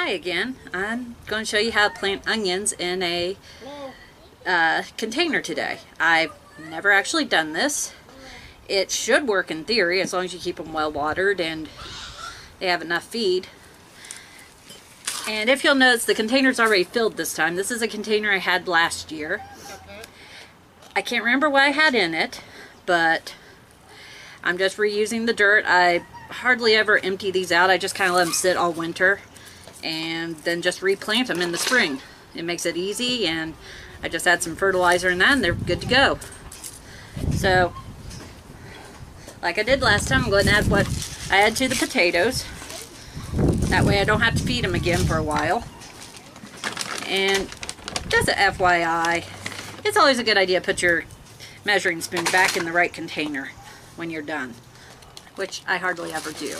Hi again. I'm going to show you how to plant onions in a container today. I've never actually done this. It should work in theory as long as you keep them well watered and they have enough feed. And if you'll notice, the container's already filled this time. This is a container I had last year. I can't remember what I had in it, but I'm just reusing the dirt. I hardly ever empty these out. I just kind of let them sit all winter and then just replant them in the spring. It makes it easy, and I just add some fertilizer in that and they're good to go. So, like I did last time, I'm going to add what I add to the potatoes. That way I don't have to feed them again for a while. And just a FYI, it's always a good idea to put your measuring spoon back in the right container when you're done, which I hardly ever do.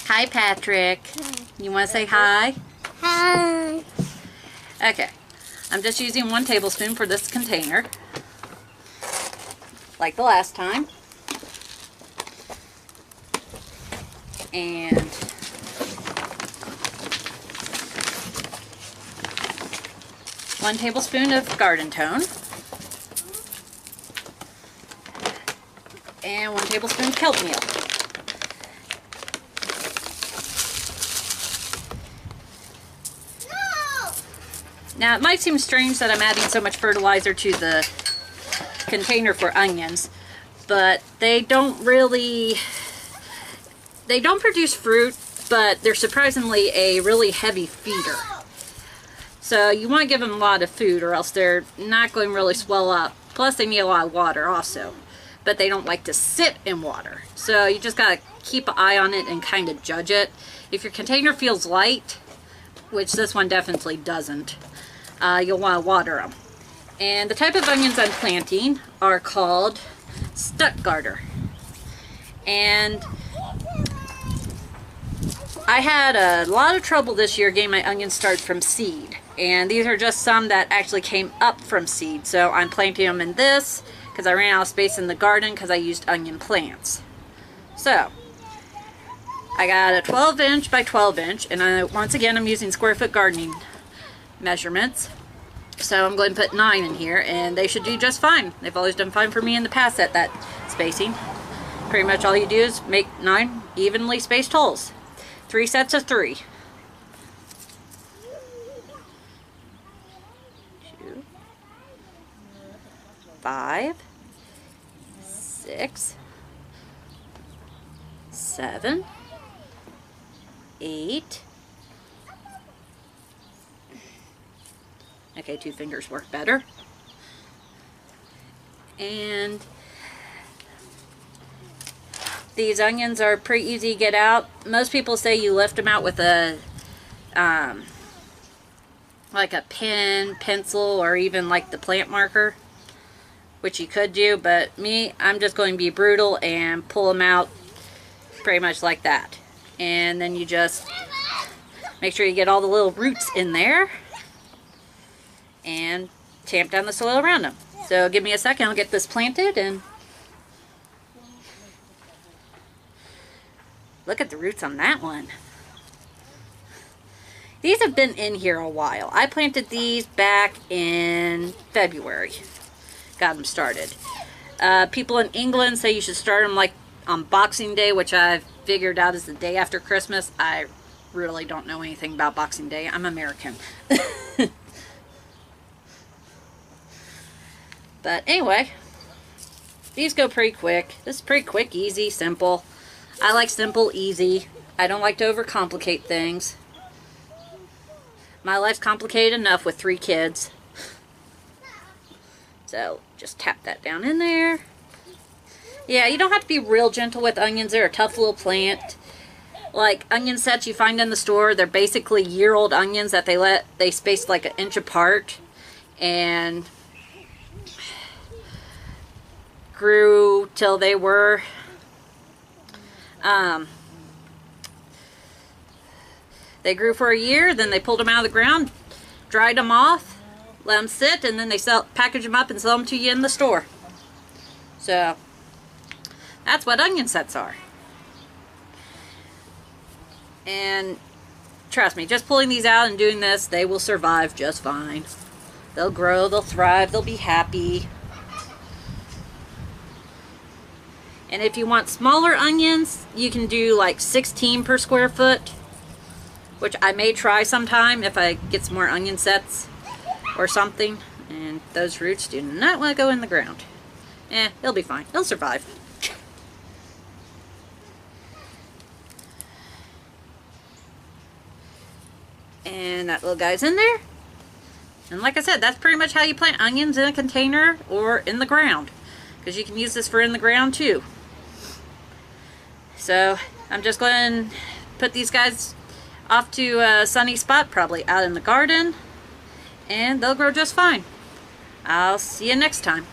Hi, Patrick. You want to say hi? Hi. Okay. I'm just using 1 tablespoon for this container, like the last time. And one tablespoon of garden tone. And 1 tablespoon of kelp meal. Now, it might seem strange that I'm adding so much fertilizer to the container for onions, but they don't produce fruit, but they're surprisingly a really heavy feeder. So you want to give them a lot of food or else they're not going to really swell up. Plus they need a lot of water also, but they don't like to sit in water. So you just got to keep an eye on it and kind of judge it. If your container feels light, which this one definitely doesn't, you'll want to water them. And the type of onions I'm planting are called Stuttgarter. And I had a lot of trouble this year getting my onions started from seed. And these are just some that actually came up from seed. So I'm planting them in this because I ran out of space in the garden because I used onion plants. So I got a 12-inch by 12-inch, and once again I'm using square foot gardening measurements. So I'm going to put 9 in here, and they should do just fine. They've always done fine for me in the past at that spacing. Pretty much all you do is make 9 evenly spaced holes. 3 sets of 3. 2, 5, 6, 7, 8. Okay, 2 fingers work better. And these onions are pretty easy to get out. Most people say you lift them out with a like a pen, pencil, or even like the plant marker, which you could do, but me, I'm just going to be brutal and pull them out pretty much like that. And then you just make sure you get all the little roots in there and tamp down the soil around them. So give me a second, I'll get this planted, and look at the roots on that one. These have been in here a while. I planted these back in February. Got them started. People in England say you should start them like on Boxing Day, which I've figured out is the day after Christmas. I really don't know anything about Boxing Day. I'm American. But anyway, these go pretty quick. This is pretty quick, easy, simple. I like simple, easy. I don't like to overcomplicate things. My life's complicated enough with 3 kids. So just tap that down in there. Yeah, you don't have to be real gentle with onions. They're a tough little plant. Like onion sets you find in the store, they're basically year-old onions that they space like 1 inch apart and grew till they were they grew for a year, then they pulled them out of the ground, dried them off, let them sit, and then they package them up and sell them to you in the store. So that's what onion sets are. And trust me, just pulling these out and doing this, they will survive just fine. They'll grow, they'll thrive, they'll be happy. And if you want smaller onions, you can do like 16 per square foot, which I may try sometime if I get some more onion sets or something. And those roots do not want to go in the ground. It'll be fine. It'll survive. And that little guy's in there. And like I said, that's pretty much how you plant onions, in a container or in the ground. Because you can use this for in the ground too. So I'm just going to put these guys off to a sunny spot, probably out in the garden. And they'll grow just fine. I'll see you next time.